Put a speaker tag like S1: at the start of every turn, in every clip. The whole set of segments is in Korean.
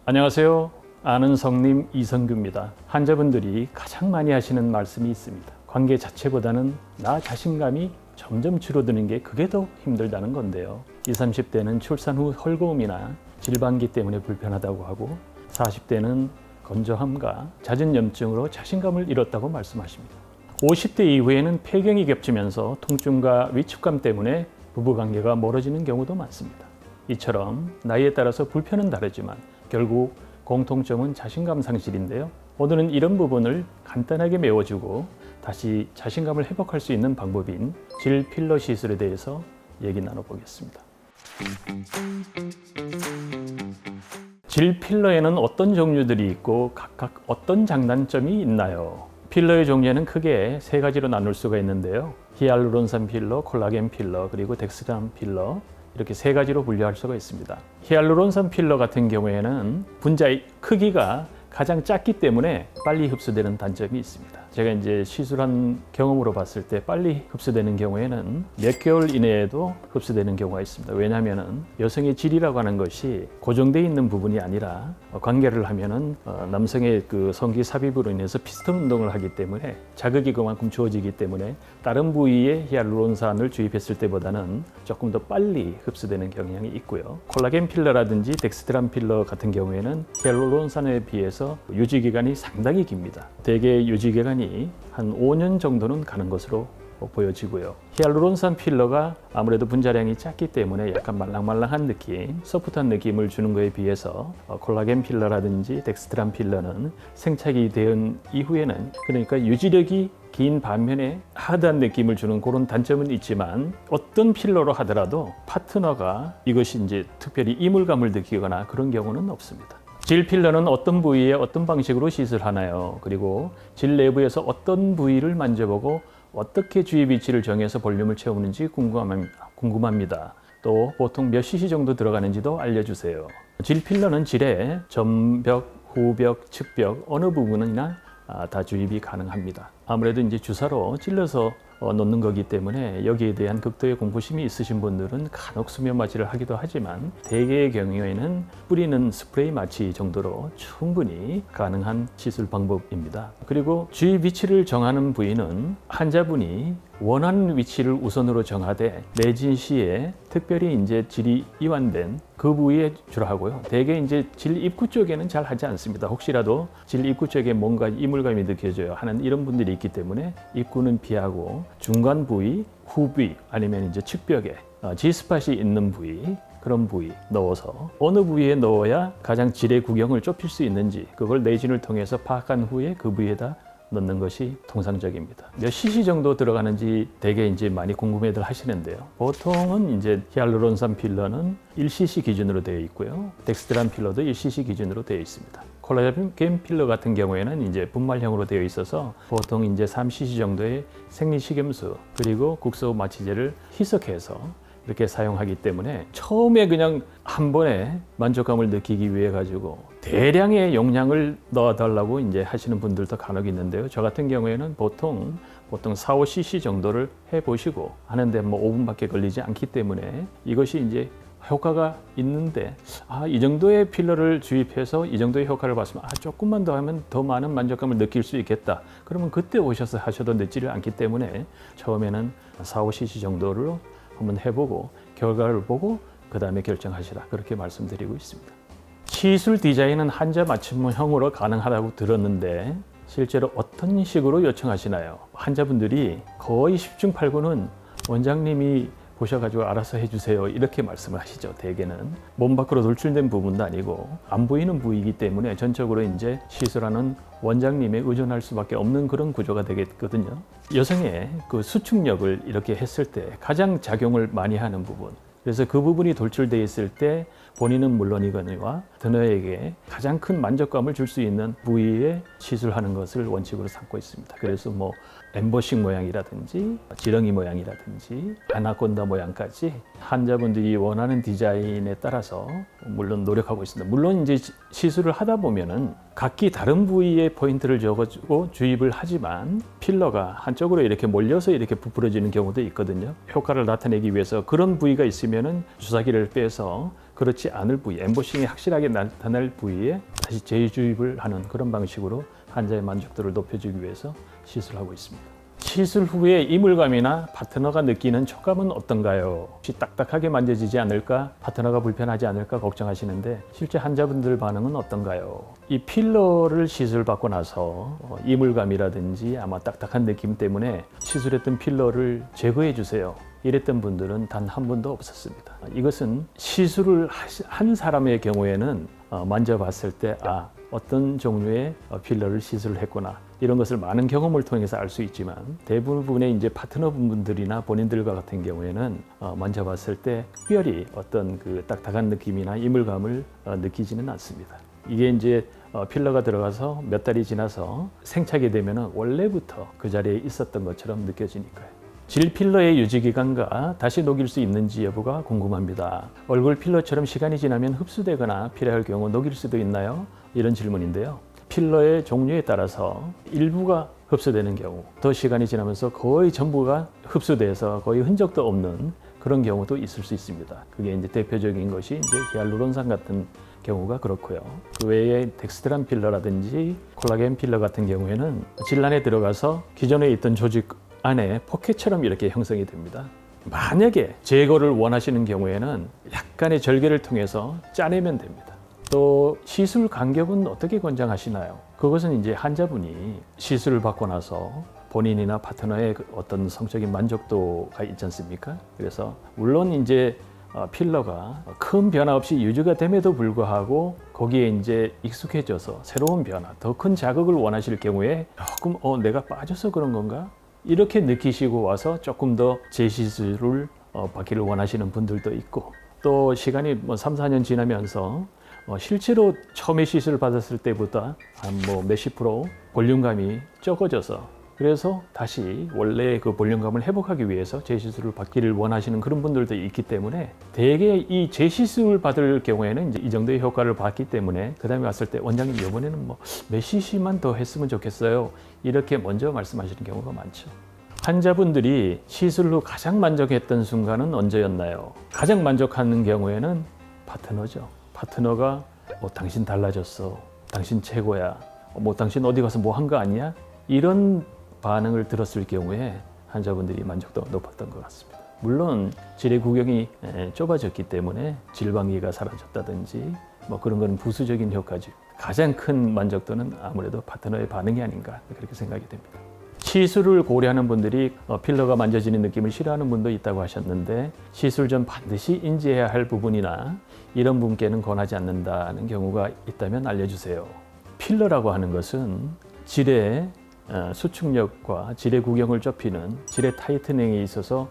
S1: 안녕하세요. 아는 성님 이성규입니다. 환자분들이 가장 많이 하시는 말씀이 있습니다. 관계 자체보다는 나 자신감이 점점 줄어드는 게 그게 더 힘들다는 건데요. 20, 30대는 출산 후 헐거움이나 질방기 때문에 불편하다고 하고 40대는 건조함과 잦은 염증으로 자신감을 잃었다고 말씀하십니다. 50대 이후에는 폐경이 겹치면서 통증과 위축감 때문에 부부관계가 멀어지는 경우도 많습니다. 이처럼 나이에 따라서 불편은 다르지만 결국 공통점은 자신감 상실인데요. 오늘은 이런 부분을 간단하게 메워주고 다시 자신감을 회복할 수 있는 방법인 질 필러 시술에 대해서 얘기 나눠보겠습니다. 질 필러에는 어떤 종류들이 있고 각각 어떤 장단점이 있나요? 필러의 종류는 크게 세 가지로 나눌 수가 있는데요. 히알루론산 필러, 콜라겐 필러, 그리고 덱스트람 필러, 이렇게 세 가지로 분류할 수가 있습니다. 히알루론산 필러 같은 경우에는 분자의 크기가 가장 작기 때문에 빨리 흡수되는 단점이 있습니다. 제가 이제 시술한 경험으로 봤을 때 빨리 흡수되는 경우에는 몇 개월 이내에도 흡수되는 경우가 있습니다. 왜냐하면 여성의 질이라고 하는 것이 고정되어 있는 부분이 아니라 관계를 하면은 남성의 그 성기 삽입으로 인해서 피스톤 운동을 하기 때문에 자극이 그만큼 주어지기 때문에 다른 부위에 히알루론산을 주입했을 때보다는 조금 더 빨리 흡수되는 경향이 있고요. 콜라겐 필러라든지 덱스트람 필러 같은 경우에는 히알루론산에 비해서 유지 기간이 상당히 깁니다. 대개 유지 기간이 한 5년 정도는 가는 것으로 보여지고요. 히알루론산 필러가 아무래도 분자량이 작기 때문에 약간 말랑말랑한 느낌, 소프트한 느낌을 주는 것에 비해서 콜라겐 필러라든지 덱스트람 필러는 생착이 된 이후에는 그러니까 유지력이 긴 반면에 하드한 느낌을 주는 그런 단점은 있지만 어떤 필러로 하더라도 파트너가 이것이 이제 특별히 이물감을 느끼거나 그런 경우는 없습니다. 질 필러는 어떤 부위에 어떤 방식으로 시술하나요? 그리고 질 내부에서 어떤 부위를 만져보고 어떻게 주입 위치를 정해서 볼륨을 채우는지 궁금합니다. 또 보통 몇 cc 정도 들어가는지도 알려주세요. 질 필러는 질의 전벽, 후벽, 측벽 어느 부분이나 다 주입이 가능합니다. 아무래도 이제 주사로 찔러서 놓는 거기 때문에 여기에 대한 극도의 공부심이 있으신 분들은 간혹 수면 마취를 하기도 하지만 대개의 경우에는 뿌리는 스프레이 마취 정도로 충분히 가능한 시술 방법입니다. 그리고 주입 위치를 정하는 부위는 환자분이 원하는 위치를 우선으로 정하되 내진 시에 특별히 이제 질이 이완된 그 부위에 주로 하고요. 대개 이제 질 입구 쪽에는 잘 하지 않습니다. 혹시라도 질 입구 쪽에 뭔가 이물감이 느껴져요 하는 이런 분들이 있기 때문에 입구는 피하고 중간 부위, 후비 아니면 이제 측벽에 G스팟이 있는 부위 그런 부위 넣어서 어느 부위에 넣어야 가장 질의 구경을 좁힐 수 있는지 그걸 내진을 통해서 파악한 후에 그 부위에다 넣는 것이 통상적입니다. 몇 cc 정도 들어가는지 되게 이제 많이 궁금해들 하시는데요. 보통은 이제 히알루론산 필러는 1cc 기준으로 되어 있고요. 덱스트람 필러도 1cc 기준으로 되어 있습니다. 콜라겐 필러 같은 경우에는 이제 분말형으로 되어 있어서 보통 이제 3cc 정도의 생리식염수 그리고 국소 마취제를 희석해서 이렇게 사용하기 때문에 처음에 그냥 한 번에 만족감을 느끼기 위해 가지고 대량의 용량을 넣어달라고 이제 하시는 분들도 간혹 있는데요. 저 같은 경우에는 보통 4, 5cc 정도를 해보시고 하는데 뭐 5분밖에 걸리지 않기 때문에 이것이 이제 효과가 있는데 이 정도의 필러를 주입해서 이 정도의 효과를 봤으면 조금만 더 하면 더 많은 만족감을 느낄 수 있겠다. 그러면 그때 오셔서 하셔도 늦지를 않기 때문에 처음에는 4, 5cc 정도로 한번 해보고 결과를 보고 그 다음에 결정하시라 그렇게 말씀드리고 있습니다. 시술 디자인은 환자 맞춤형으로 가능하다고 들었는데 실제로 어떤 식으로 요청하시나요? 환자분들이 거의 10중 8구는 원장님이 보셔가지고 알아서 해주세요 이렇게 말씀을 하시죠. 대개는 몸 밖으로 돌출된 부분도 아니고 안 보이는 부위이기 때문에 전적으로 이제 시술하는 원장님에 의존할 수밖에 없는 그런 구조가 되겠거든요. 여성의 그 수축력을 이렇게 했을 때 가장 작용을 많이 하는 부분 그래서 그 부분이 돌출되어 있을 때 본인은 물론이거니와 드너에게 가장 큰 만족감을 줄 수 있는 부위에 시술하는 것을 원칙으로 삼고 있습니다. 그래서 뭐 엠보싱 모양이라든지 지렁이 모양이라든지 아나콘다 모양까지 환자분들이 원하는 디자인에 따라서 물론 노력하고 있습니다. 물론 이제 시술을 하다 보면은 각기 다른 부위에 포인트를 줘가지고 주입을 하지만 필러가 한쪽으로 이렇게 몰려서 이렇게 부풀어지는 경우도 있거든요. 효과를 나타내기 위해서 그런 부위가 있으면은 주사기를 빼서 그렇지 않을 부위, 엠보싱이 확실하게 나타날 부위에 다시 재주입을 하는 그런 방식으로 환자의 만족도를 높여주기 위해서 시술하고 있습니다. 시술 후에 이물감이나 파트너가 느끼는 촉감은 어떤가요? 혹시 딱딱하게 만져지지 않을까? 파트너가 불편하지 않을까 걱정하시는데 실제 환자분들 반응은 어떤가요? 이 필러를 시술받고 나서 이물감이라든지 아마 딱딱한 느낌 때문에 시술했던 필러를 제거해 주세요. 이랬던 분들은 단 한 분도 없었습니다. 이것은 시술을 한 사람의 경우에는 만져봤을 때 어떤 종류의 필러를 시술을 했구나 이런 것을 많은 경험을 통해서 알 수 있지만 대부분의 이제 파트너분들이나 본인들과 같은 경우에는 만져봤을 때 특별히 어떤 그 딱딱한 느낌이나 이물감을 느끼지는 않습니다. 이게 이제 필러가 들어가서 몇 달이 지나서 생착이 되면 원래부터 그 자리에 있었던 것처럼 느껴지니까요. 질 필러의 유지 기간과 다시 녹일 수 있는지 여부가 궁금합니다. 얼굴 필러처럼 시간이 지나면 흡수되거나 필요할 경우 녹일 수도 있나요? 이런 질문인데요. 필러의 종류에 따라서 일부가 흡수되는 경우, 더 시간이 지나면서 거의 전부가 흡수돼서 거의 흔적도 없는 그런 경우도 있을 수 있습니다. 그게 이제 대표적인 것이 이제 히알루론산 같은 경우가 그렇고요. 그 외에 덱스트란 필러라든지 콜라겐 필러 같은 경우에는 질란에 들어가서 기존에 있던 조직 안에 포켓처럼 이렇게 형성이 됩니다. 만약에 제거를 원하시는 경우에는 약간의 절개를 통해서 짜내면 됩니다. 또 시술 간격은 어떻게 권장하시나요? 그것은 이제 환자분이 시술을 받고 나서 본인이나 파트너의 어떤 성적인 만족도가 있지 않습니까? 그래서 물론 이제 필러가 큰 변화 없이 유지가 됨에도 불구하고 거기에 이제 익숙해져서 새로운 변화, 더 큰 자극을 원하실 경우에 조금 내가 빠져서 그런 건가? 이렇게 느끼시고 와서 조금 더 재시술을 받기를 원하시는 분들도 있고 또 시간이 3, 4년 지나면서 실제로 처음에 시술을 받았을 때보다 한 몇십 프로 볼륨감이 적어져서 그래서 다시 원래의 그 볼륨감을 회복하기 위해서 재시술을 받기를 원하시는 그런 분들도 있기 때문에 대개 이 재시술을 받을 경우에는 이제 이 정도의 효과를 봤기 때문에 그 다음에 왔을 때 원장님 이번에는 몇 cc만 더 했으면 좋겠어요. 이렇게 먼저 말씀하시는 경우가 많죠. 환자분들이 시술 후 가장 만족했던 순간은 언제였나요? 가장 만족하는 경우에는 파트너죠. 파트너가 당신 달라졌어. 당신 최고야. 당신 어디 가서 한 거 아니야? 이런 반응을 들었을 경우에 환자분들이 만족도가 높았던 것 같습니다. 물론 질의 구경이 좁아졌기 때문에 질방기가 사라졌다든지 그런 건 부수적인 효과죠. 가장 큰 만족도는 아무래도 파트너의 반응이 아닌가 그렇게 생각이 됩니다. 시술을 고려하는 분들이 필러가 만져지는 느낌을 싫어하는 분도 있다고 하셨는데 시술 전 반드시 인지해야 할 부분이나 이런 분께는 권하지 않는다는 경우가 있다면 알려주세요. 필러라고 하는 것은 질의 수축력과 질의 구경을 좁히는 질의 타이트닝에 있어서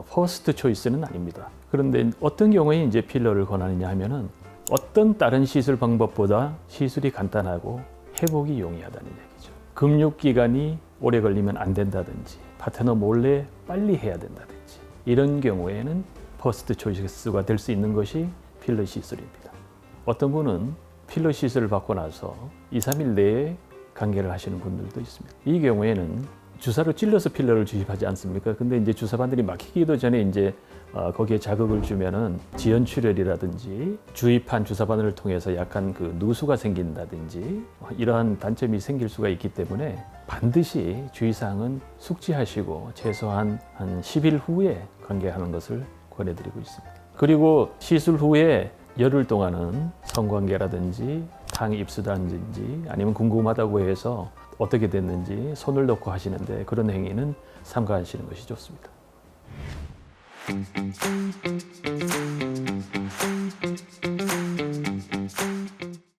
S1: 퍼스트 초이스는 아닙니다. 그런데 어떤 경우에 이제 필러를 권하느냐 하면은 어떤 다른 시술 방법보다 시술이 간단하고 회복이 용이하다는 얘기죠. 금육 기간이 오래 걸리면 안 된다든지 파트너 몰래 빨리 해야 된다든지 이런 경우에는 퍼스트 초이스가 될 수 있는 것이 필러 시술입니다. 어떤 분은 필러 시술을 받고 나서 2, 3일 내에 관계를 하시는 분들도 있습니다. 이 경우에는 주사로 찔러서 필러를 주입하지 않습니까? 근데 이제 주사바늘이 막히기도 전에 이제 거기에 자극을 주면은 지연출혈이라든지 주입한 주사바늘을 통해서 약간 그 누수가 생긴다든지 이러한 단점이 생길 수가 있기 때문에 반드시 주의사항은 숙지하시고 최소한 한 10일 후에 관계하는 것을 권해드리고 있습니다. 그리고 시술 후에 열흘 동안은 성관계라든지 탕 입수다든지 아니면 궁금하다고 해서 어떻게 됐는지 손을 놓고 하시는데 그런 행위는 삼가하시는 것이 좋습니다.